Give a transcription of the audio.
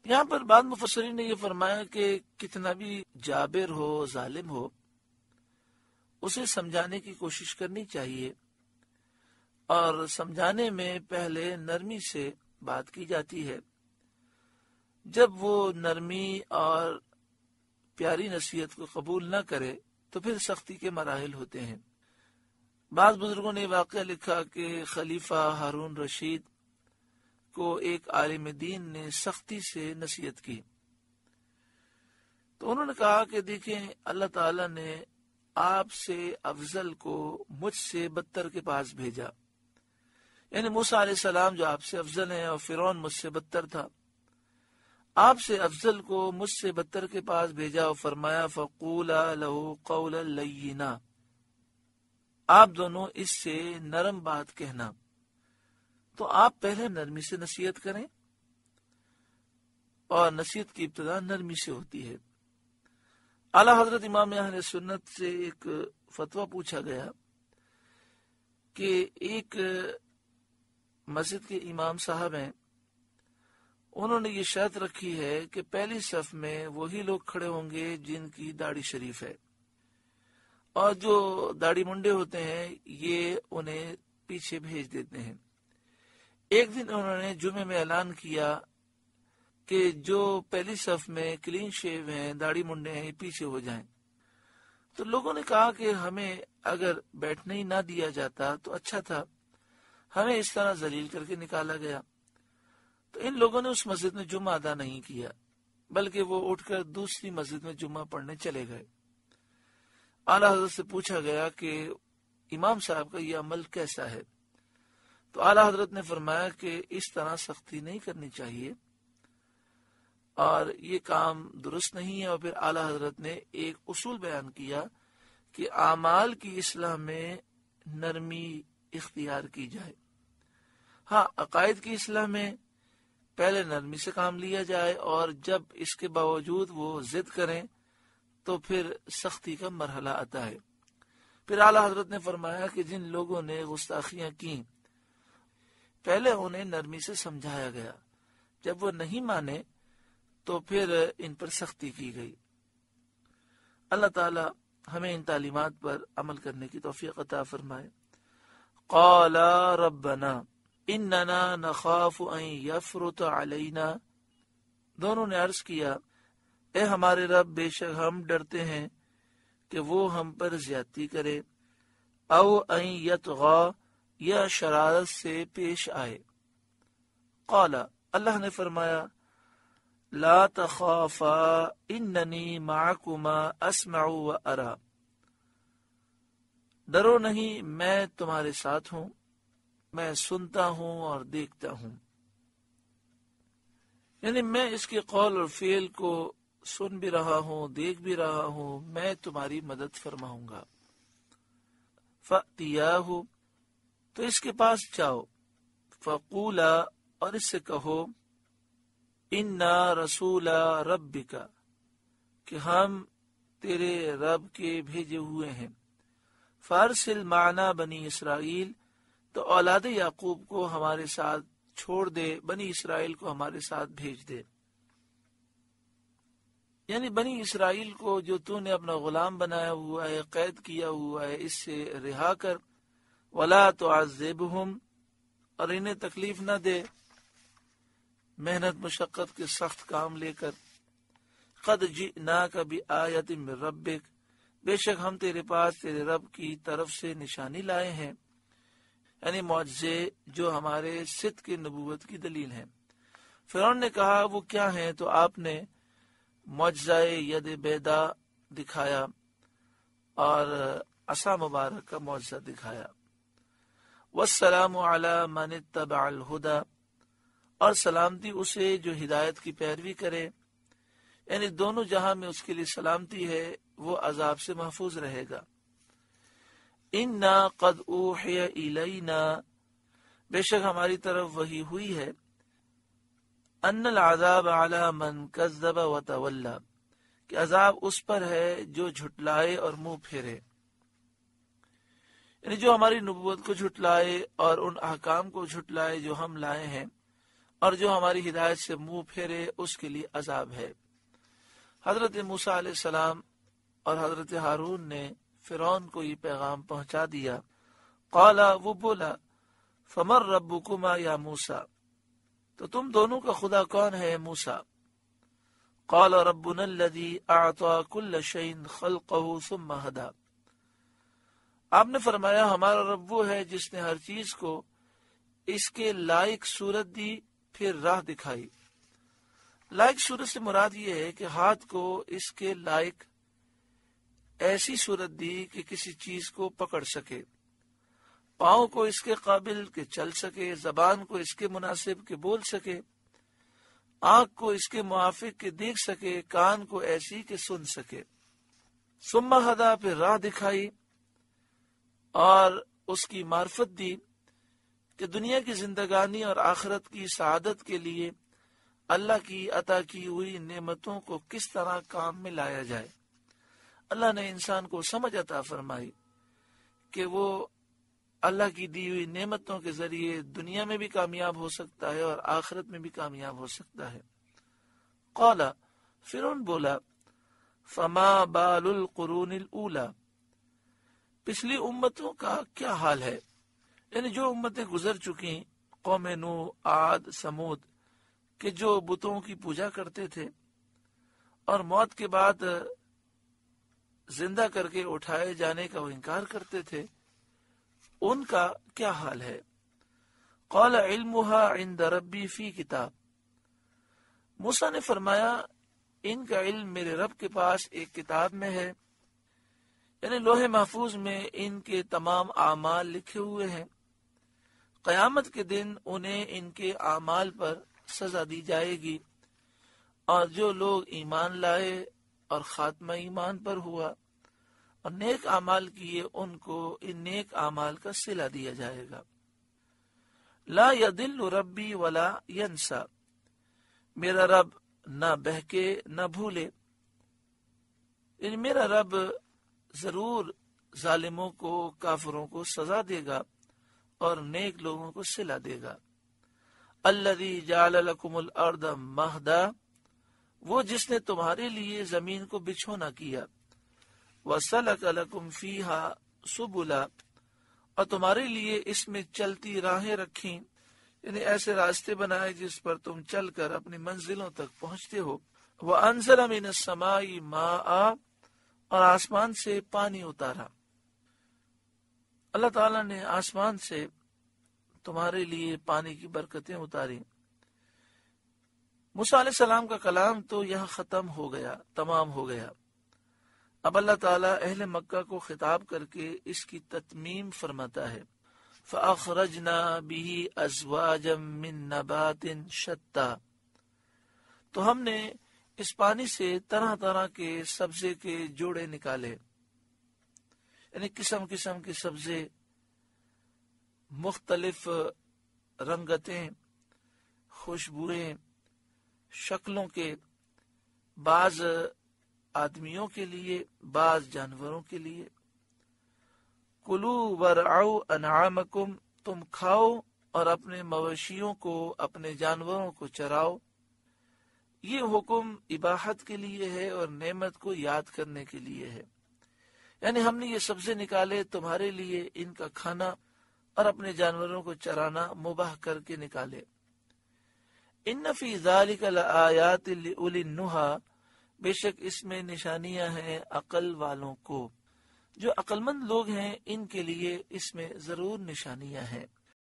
یہاں پر بعض مفسرین نے یہ فرمایا کہ کتنا بھی جابر ہو، ظالم ہو، اسے سمجھانے کی کوشش کرنی چاہیے، اور سمجھانے میں پہلے نرمی سے بات کی جاتی ہے۔ جب وہ نرمی اور پیاری نصیحت کو قبول نہ کرے تو پھر سختی کے مراحل ہوتے ہیں۔ بعض بزرگوں نے واقعہ لکھا کہ خلیفہ ہارون رشید کو ایک عالم دین نے سختی سے نصیحت کی، تو انہوں نے کہا کہ دیکھیں، اللہ تعالی نے آپ سے افضل کو مجھ سے بدتر کے پاس بھیجا، یعنی موسیٰ علیہ السلام جو آپ سے افضل ہیں، اور فرعون مجھ سے بدتر تھا، آپ سے افضل کو مجھ سے بدتر کے پاس بھیجا اور فرمایا فَقُولَا لَهُ قَوْلًا لَيِّنًا، آپ دونوں اس سے نرم بات کہنا۔ تو آپ پہلے نرمی سے نصیحت کریں، اور نصیحت کی ابتدا نرمی سے ہوتی ہے۔ اعلیٰ حضرت امام اہل سنت سے ایک فتویٰ پوچھا گیا کہ ایک مسجد کے امام صاحب ہیں، انہوں نے یہ شرط رکھی ہے کہ پہلی صف میں وہی لوگ کھڑے ہوں گے جن کی داڑھی شریف ہے، اور جو داڑھی منڈے ہوتے ہیں یہ انہیں پیچھے بھیج دیتے ہیں۔ ایک دن انہوں نے جمعے میں اعلان کیا کہ جو پہلی صف میں کلین شیو ہیں، داڑھی منڈے ہیں، یہ پیچھے ہو جائیں۔ تو لوگوں نے کہا کہ ہمیں اگر بیٹھنے ہی نہ دیا جاتا تو اچھا تھا، ہمیں اس طرح ذلیل کر کے نکالا گیا۔ تو ان لوگوں نے اس مسجد میں جمعہ ادا نہیں کیا، بلکہ وہ اٹھ کر دوسری مسجد میں جمعہ پڑھنے چلے گئے۔ اعلیٰ حضرت سے پوچھا گیا کہ امام صاحب کا یہ عمل کیسا ہے؟ تو اعلیٰ حضرت نے فرمایا کہ اس طرح سختی نہیں کرنی چاہیے، اور یہ کام درست نہیں ہے۔ اور پھر اعلیٰ حضرت نے ایک اصول بیان کیا کہ اعمال کی اصلاح میں نرمی اختیار کی جائے۔ ہاں، عقائد کی اصلاح میں پہلے نرمی سے کام لیا جائے، اور جب اس کے باوجود وہ ضد کریں تو پھر سختی کا مرحلہ آتا ہے۔ پھر اعلیٰ حضرت نے فرمایا کہ جن لوگوں نے گستاخیاں کی، پہلے انہیں نرمی سے سمجھایا گیا، جب وہ نہیں مانے تو پھر ان پر سختی کی گئی۔ اللہ تعالی ہمیں ان تعلیمات پر عمل کرنے کی توفیق عطا فرمائے۔ قال ربنا اننا نخاف ان یفرط علینا، دونوں نے عرض کیا اے ہمارے رب، بے شک ہم ڈرتے ہیں کہ وہ ہم پر زیادتی کرے، او ان یطغى، یا شرارت سے پیش آئے۔ قال، اللہ نے فرمایا لا تخافا اننی معکما اسمع و ارى، ڈرو نہیں، میں تمہارے ساتھ ہوں، میں سنتا ہوں اور دیکھتا ہوں، یعنی میں اس کے قول اور فعل کو سن بھی رہا ہوں، دیکھ بھی رہا ہوں، میں تمہاری مدد فرماؤں گا۔ فَأْتِيَاهُ، تو اس کے پاس جاؤ، فَقُولَا، اور اس سے کہو، اِنَّا رَسُولَ رَبِّكَ، کہ ہم تیرے رب کے بھیجے ہوئے ہیں، فَأَرْسِلْ مَعَنَا بنی اسرائیل، تو اولاد یعقوب کو ہمارے ساتھ چھوڑ دے، بنی اسرائیل کو ہمارے ساتھ بھیج دے، یعنی بنی اسرائیل کو جو تو نے اپنا غلام بنایا ہوا ہے، قید کیا ہوا ہے، اس سے رہا کر، وَلَا تُعَذِّبْهُمْ، اور انہیں تکلیف نہ دے محنت مشقت کے سخت کام لے کر، قَدْ جِئْنَاكَ بِآیَةٍ مِّن رَبِّكَ، بے شک ہم تیرے پاس تیرے رب کی طرف سے نشانی لائے ہیں، یعنی معجزے جو ہمارے صدق کی نبوت کی دلیل ہیں۔ فرعون نے کہا وہ کیا ہیں؟ تو آپ نے معجزہ ید بیدا دکھایا اور عصا مبارک کا معجزہ دکھایا۔ والسلام علی من اتبع الہدی، اور سلامتی اسے جو ہدایت کی پیروی کرے، یعنی دونوں جہاں میں اس کے لیے سلامتی ہے، وہ عذاب سے محفوظ رہے گا۔ انا قد اوحی الینا، بے شک ہماری طرف وحی ہوئی ہے، ان العذاب علی من کذب وتولی، کہ عذاب اس پر ہے جو جھٹلائے اور منہ پھیرے، یعنی جو ہماری نبوت کو جھٹلائے اور ان احکام کو جھٹلائے جو ہم لائے ہیں، اور جو ہماری ہدایت سے منہ پھیرے اس کے لیے عذاب ہے۔ حضرت موسیٰ علیہ السلام اور حضرت ہارون نے فرعون کو یہ پیغام پہنچا دیا۔ قالا، وہ بولا، فمن ربکما یا موسیٰ، تو تم دونوں کا خدا کون ہے موسیٰ؟ قال ربنا الذی اعطى كل شيء خلقه ثم هدى، آپ نے فرمایا ہمارا رب وہ ہے جس نے ہر چیز کو اس کے لائق صورت دی پھر راہ دکھائی۔ لائق صورت سے مراد یہ ہے کہ ہاتھ کو اس کے لائق ایسی صورت دی کہ کسی چیز کو پکڑ سکے، پاؤں کو اس کے قابل کہ چل سکے، زبان کو اس کے مناسب کہ بول سکے، آنکھ کو اس کے موافق کہ دیکھ سکے، کان کو ایسی کہ سن سکے۔ ثم ہدی، پھر راہ دکھائی اور اس کی معرفت دی کہ دنیا کی زندگانی اور آخرت کی سعادت کے لیے اللہ کی عطا کی ہوئی نعمتوں کو کس طرح کام میں لایا جائے۔ اللہ نے انسان کو سمجھ عطا فرمائی کہ وہ اللہ کی دی ہوئی نعمتوں کے ذریعے دنیا میں بھی کامیاب ہو سکتا ہے اور آخرت میں بھی کامیاب ہو سکتا ہے۔ قال، فرعون بولا، فما بال القرون الاولی، پچھلی امتوں کا کیا حال ہے؟ یعنی جو امتیں گزر چکی، قوم نوح، عاد، سمود، کہ جو بتوں کی پوجا کرتے تھے اور موت کے بعد زندہ کر کے اٹھائے جانے کا وہ انکار کرتے تھے، ان کا کیا حال ہے؟ قال علمها عند ربی فی کتاب، موسیٰ نے فرمایا ان کا علم میرے رب کے پاس ایک کتاب میں ہے، یعنی لوح محفوظ میں ان کے تمام اعمال لکھے ہوئے ہیں، قیامت کے دن انہیں ان کے اعمال پر سزا دی جائے گی، اور جو لوگ ایمان لائے اور خاتمہ ایمان پر ہوا اور نیک اعمال کیے ان کو ان نیک اعمال کا صلہ دیا جائے گا۔ لا یضل ربی ولا ینسا، میرا رب نہ بہکے نہ بھولے، یعنی میرا رب ضرور ظالموں کو، کافروں کو سزا دے گا اور نیک لوگوں کو صلہ دے گا۔ الذی جعل لکم الارض مہدا، وہ جس نے تمہارے لیے زمین کو بچھونا کیا، وسلک لکم فیہا سبلا، اور تمہارے لیے اس میں چلتی راہیں رکھیں، یعنی ایسے راستے بنائے جس پر تم چل کر اپنی منزلوں تک پہنچتے ہو۔ وانزل من السماء ماء، اور آسمان سے پانی اتارا، اللہ تعالیٰ نے آسمان سے تمہارے لیے پانی کی برکتیں اتاری۔ موسیٰ علیہ السلام کا کلام تو یہاں ختم ہو گیا، تمام ہو گیا۔ اب اللہ تعالیٰ اہل مکہ کو خطاب کر کے اس کی تتمیم فرماتا ہے۔ فَأَخْرَجْنَا بِهِ أَزْوَاجًا مِّن نَبَاتٍ شَتَّى، تو ہم نے اس پانی سے طرح طرح کے سبزے کے جوڑے نکالے، یعنی قسم قسم کے سبزے، مختلف رنگتیں، خوشبوئیں، شکلوں کے، بعض آدمیوں کے لیے، بعض جانوروں کے لیے۔ کلوا ورعوا انعامکم، تم کھاؤ اور اپنے مویشیوں کو، اپنے جانوروں کو چراؤ۔ یہ حکم اباحت کے لیے ہے اور نعمت کو یاد کرنے کے لیے ہے، یعنی ہم نے یہ سبزے نکالے تمہارے لیے، ان کا کھانا اور اپنے جانوروں کو چرانا مباح کر کے نکالے۔ ان فی ذلک لآیات لأولی النہی، بے شک اس میں نشانیاں ہیں عقل والوں کو، جو عقل مند لوگ ہیں ان کے لیے اس میں ضرور نشانیاں ہیں۔